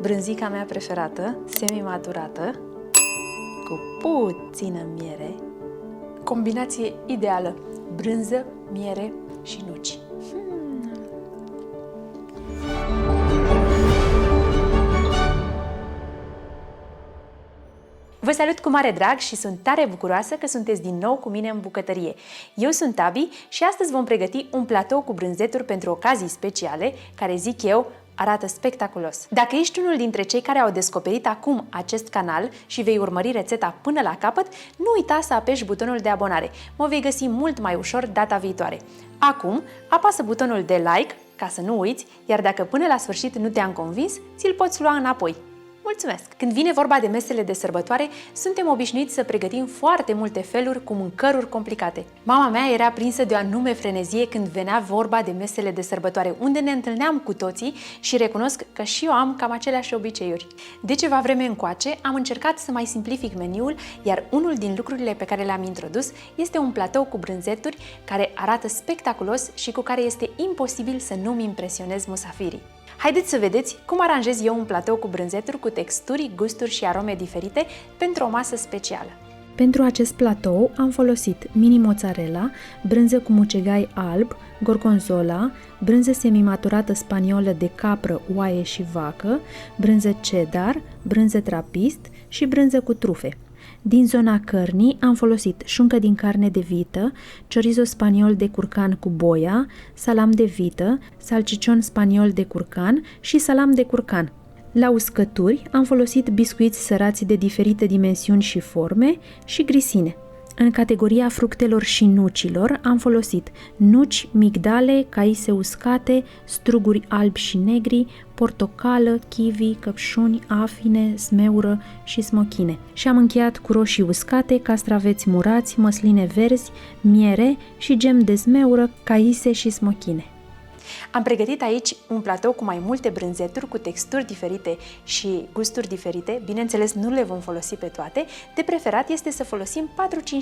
brânzica mea preferată, semi-maturată, cu puțină miere. Combinație ideală, brânză, miere și nuci. Vă salut cu mare drag și sunt tare bucuroasă că sunteți din nou cu mine în bucătărie. Eu sunt Tabi și astăzi vom pregăti un platou cu brânzeturi pentru ocazii speciale, care, zic eu, arată spectaculos. Dacă ești unul dintre cei care au descoperit acum acest canal și vei urmări rețeta până la capăt, nu uita să apeși butonul de abonare. Mă vei găsi mult mai ușor data viitoare. Acum, apasă butonul de like ca să nu uiți, iar dacă până la sfârșit nu te-am convins, ți-l poți lua înapoi. Mulțumesc! Când vine vorba de mesele de sărbătoare, suntem obișnuiți să pregătim foarte multe feluri cu mâncăruri complicate. Mama mea era prinsă de o anume frenezie când venea vorba de mesele de sărbătoare, unde ne întâlneam cu toții și recunosc că și eu am cam aceleași obiceiuri. De ceva vreme încoace, am încercat să mai simplific meniul, iar unul din lucrurile pe care le-am introdus este un platou cu brânzeturi care arată spectaculos și cu care este imposibil să nu-mi impresionez musafirii. Haideți să vedeți cum aranjez eu un platou cu brânzeturi cu texturi, gusturi și arome diferite pentru o masă specială. Pentru acest platou am folosit mini mozzarella, brânză cu mucegai alb, gorgonzola, brânză semimaturată spaniolă de capră, oaie și vacă, brânză cheddar, brânză trapist și brânză cu trufe. Din zona cărnii am folosit șuncă din carne de vită, chorizo spaniol de curcan cu boia, salam de vită, salcicion spaniol de curcan și salam de curcan. La uscături am folosit biscuiți sărați de diferite dimensiuni și forme și grisine. În categoria fructelor și nucilor am folosit nuci, migdale, caise uscate, struguri albi și negri, portocală, kiwi, căpșuni, afine, smeură și smochine. Și am încheiat cu roșii uscate, castraveți murați, măsline verzi, miere și gem de smeură, caise și smochine. Am pregătit aici un platou cu mai multe brânzeturi, cu texturi diferite și gusturi diferite. Bineînțeles, nu le vom folosi pe toate. De preferat este să folosim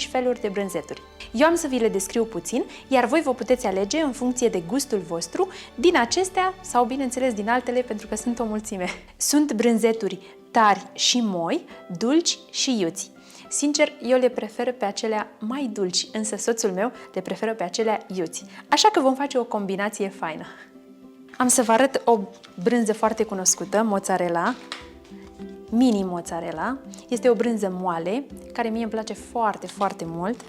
4-5 feluri de brânzeturi. Eu am să vi le descriu puțin, iar voi vă puteți alege în funcție de gustul vostru din acestea sau, bineînțeles, din altele, pentru că sunt o mulțime. Sunt brânzeturi tari și moi, dulci și iuți. Sincer, eu le prefer pe acelea mai dulci, însă soțul meu le preferă pe acelea iuți. Așa că vom face o combinație faină. Am să vă arăt o brânză foarte cunoscută, mozzarella, mini mozzarella. Este o brânză moale, care mie îmi place foarte, foarte mult.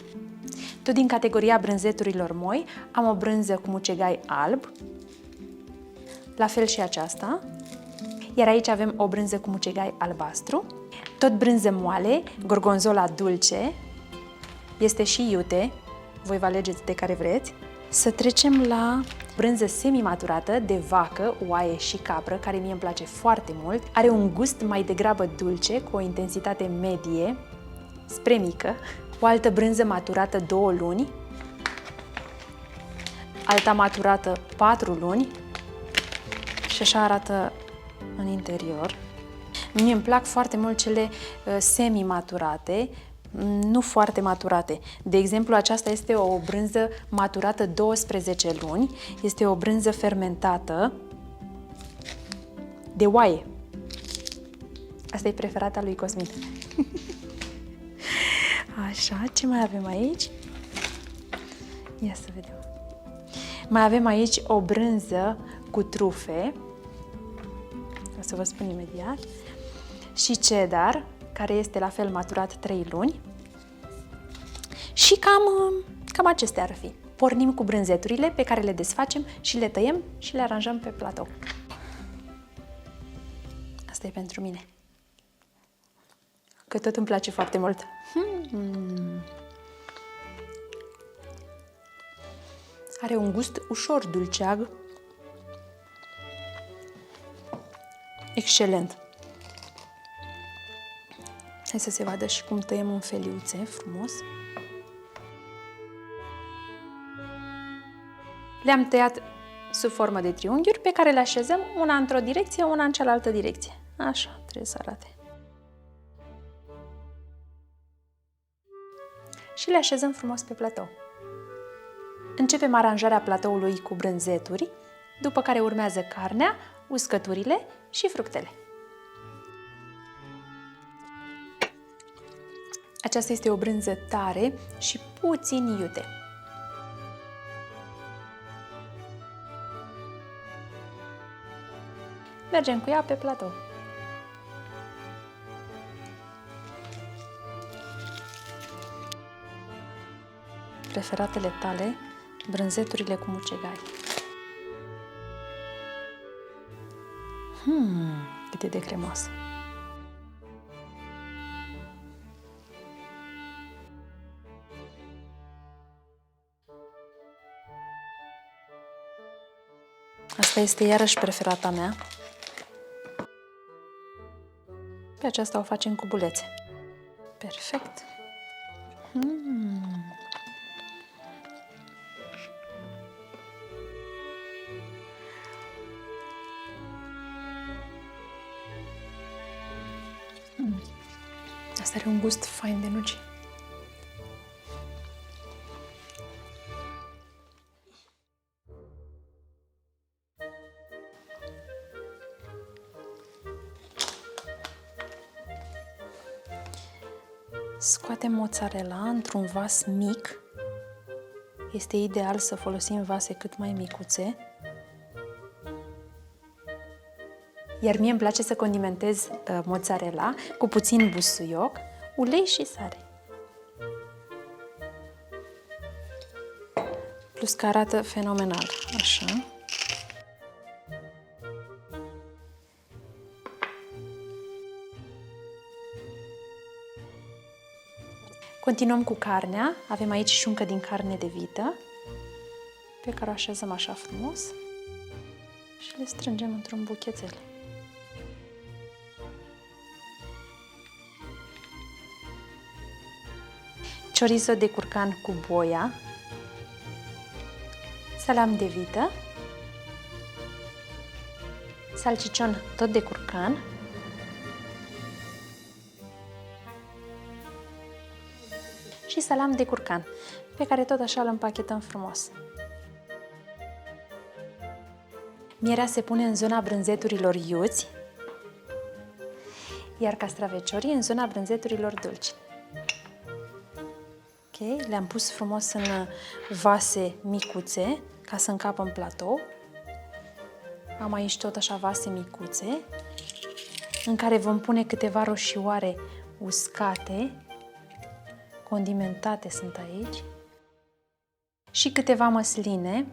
Tot din categoria brânzeturilor moi, am o brânză cu mucegai alb, la fel și aceasta. Iar aici avem o brânză cu mucegai albastru. Tot brânză moale, gorgonzola dulce, este și iute, voi vă alegeți de care vreți. Să trecem la brânză semi-maturată de vacă, oaie și capră, care mie îmi place foarte mult. Are un gust mai degrabă dulce, cu o intensitate medie, spre mică. O altă brânză maturată 2 luni, alta maturată 4 luni și așa arată în interior. Mie îmi plac foarte mult cele semi-maturate, nu foarte maturate. De exemplu, aceasta este o brânză maturată 12 luni, este o brânză fermentată de oaie. Asta e preferata lui Cosmin. Așa, ce mai avem aici? Ia să vedem. Mai avem aici o brânză cu trufe, o să vă spun imediat, și cheddar, care este la fel maturat 3 luni. Și cam acestea ar fi. Pornim cu brânzeturile pe care le desfacem și le tăiem și le aranjăm pe platou. Asta e pentru mine. Că tot îmi place foarte mult. Are un gust ușor dulceag. Excelent! Hai să se vadă și cum tăiem în feliuțe, frumos. Le-am tăiat sub formă de triunghiuri pe care le așezăm una într-o direcție, una în cealaltă direcție. Așa trebuie să arate. Și le așezăm frumos pe platou. Începem aranjarea platoului cu brânzeturi, după care urmează carnea, uscăturile și fructele. Aceasta este o brânză tare și puțin iute. Mergem cu ea pe platou. Preferatele tale, brânzeturile cu mucegai. Cât e de cremoasă! Asta este iarăși preferata mea. Pe aceasta o facem cu bulețe. Perfect! Asta are un gust fain de nuci. Scoatem mozzarella într-un vas mic. Este ideal să folosim vase cât mai micuțe. Iar mie îmi place să condimentez mozzarella cu puțin busuioc, ulei și sare. Plus că arată fenomenal, așa. Continuăm cu carnea. Avem aici șuncă din carne de vită, pe care o așezăm așa frumos și le strângem într-un buchețel. Chorizo de curcan cu boia, salam de vită, salcicion tot de curcan, și salam de curcan, pe care tot așa îl împachetăm frumos. Mierea se pune în zona brânzeturilor iuți, iar castraveciorii în zona brânzeturilor dulci. Ok, le-am pus frumos în vase micuțe, ca să încapă în platou. Am aici tot așa vase micuțe, în care vom pune câteva roșioare uscate, condimentate sunt aici, și câteva măsline.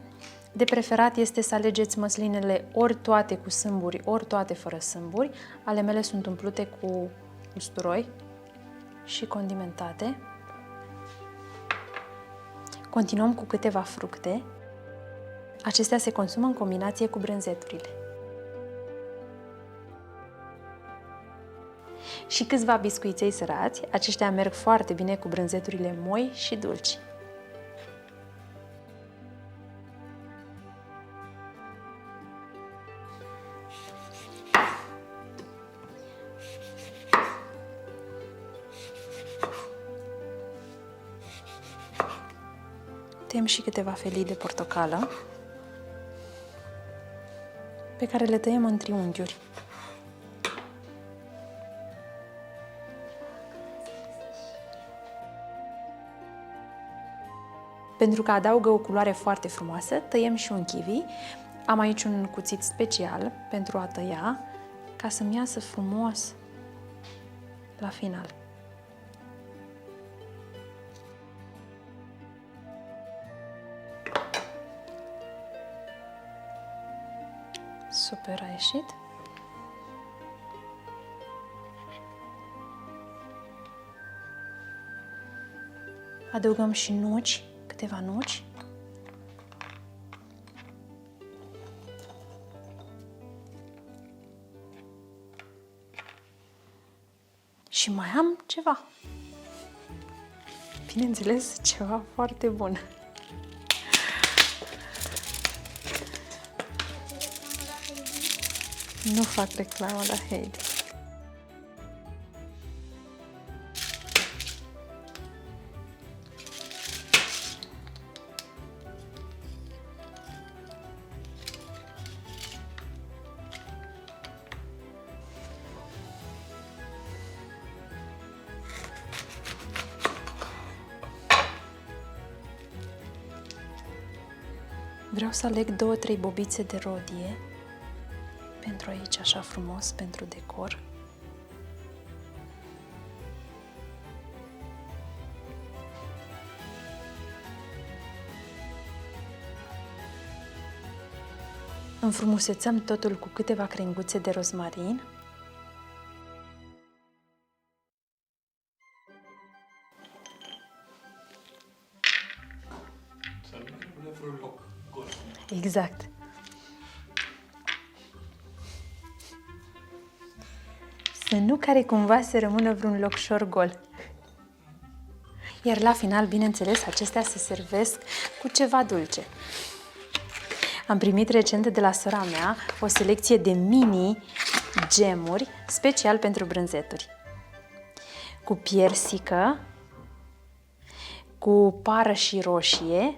De preferat este să alegeți măslinele ori toate cu sâmburi, ori toate fără sâmburi. Ale mele sunt umplute cu usturoi și condimentate. Continuăm cu câteva fructe. Acestea se consumă în combinație cu brânzeturile. Și câțiva biscuiței sărați, aceștia merg foarte bine cu brânzeturile moi și dulci. Tăiem și câteva felii de portocală, pe care le tăiem în triunghiuri. Pentru că adaugă o culoare foarte frumoasă, tăiem și un kiwi. Am aici un cuțit special pentru a tăia, ca să-mi iasă frumos la final. Super a ieșit. Adăugăm și nuci, câteva nuci. Și mai am ceva. Bineînțeles, ceva foarte bun. Nu fac reclamă la Heidi. Vreau să aleg 2-3 bobițe de rodie pentru aici, așa frumos, pentru decor. Înfrumusețăm totul cu câteva crenguțe de rozmarin. Să nu rămână vreun loc gol. Exact. Să nu care cumva să rămână vreun locșor gol. Iar la final, bineînțeles, acestea se servesc cu ceva dulce. Am primit recent de la sora mea o selecție de mini gemuri special pentru brânzeturi. Cu piersică, cu pară și roșie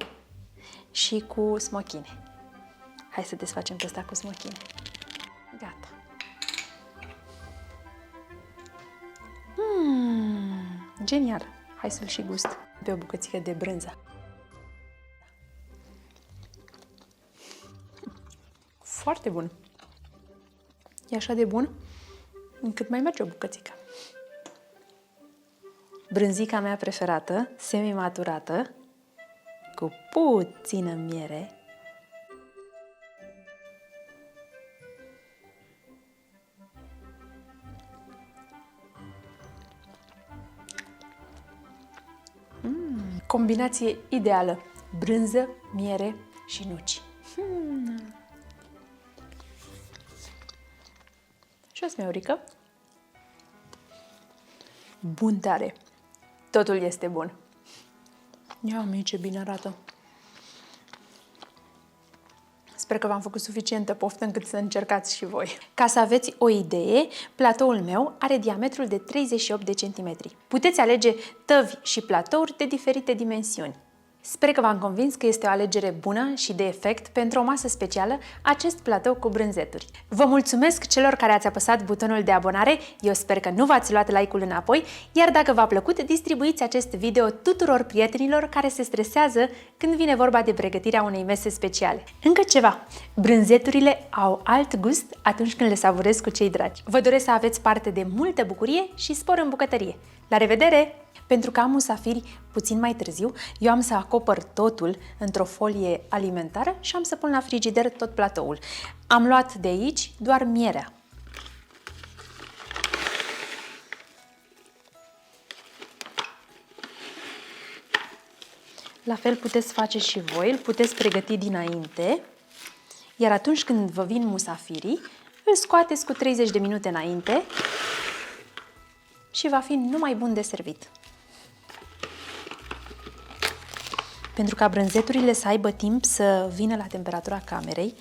și cu smochine. Hai să desfacem pe ăsta cu smochine. Gata. Genial! Hai să-l și gust pe o bucățică de brânză. Foarte bun! E așa de bun încât mai merge o bucățică. Brânzica mea preferată, semi-maturată, cu puțină miere. Combinație ideală. Brânză, miere și nuci. Și o smeurică. Bun tare! Totul este bun. Ia mie ce bine arată. Sper că v-am făcut suficientă poftă încât să încercați și voi. Ca să aveți o idee, platoul meu are diametrul de 38 de centimetri. Puteți alege tăvi și platouri de diferite dimensiuni. Sper că v-am convins că este o alegere bună și de efect pentru o masă specială acest platou cu brânzeturi. Vă mulțumesc celor care ați apăsat butonul de abonare, eu sper că nu v-ați luat like-ul înapoi, iar dacă v-a plăcut, distribuiți acest video tuturor prietenilor care se stresează când vine vorba de pregătirea unei mese speciale. Încă ceva, brânzeturile au alt gust atunci când le savurez cu cei dragi. Vă doresc să aveți parte de multă bucurie și spor în bucătărie. La revedere! Pentru că am musafiri puțin mai târziu, eu am să acopăr totul într-o folie alimentară și am să pun la frigider tot platoul. Am luat de aici doar mierea. La fel puteți face și voi, îl puteți pregăti dinainte, iar atunci când vă vin musafirii, îl scoateți cu 30 de minute înainte și va fi numai bun de servit. Pentru ca brânzeturile să aibă timp să vină la temperatura camerei,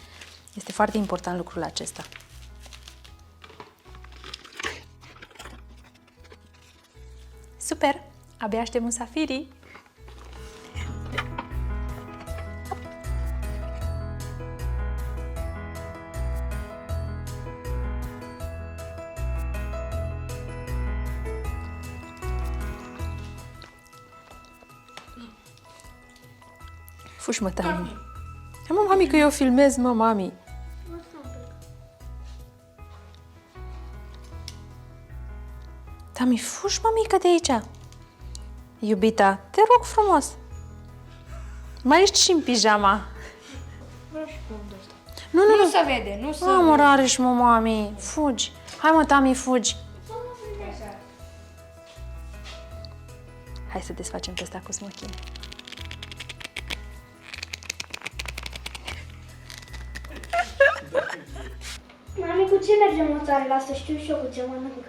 este foarte important lucrul acesta. Super! Abia aștept musafirii! Fugi, mă, Tami. Hai, mă, mami, că eu filmez, mă, mami. Tami, fugi, mămică, de aici. Iubita, te rog frumos. Mai ești și în pijama. Nu se vede, nu se vede. Mă, rareș, mă, mami. Fugi. Hai, mă, Tami, fugi. Hai să desfacem pe ăsta cu smochine. Mami, cu ce merge mozzarella? Să știu și eu cu ce mănânc.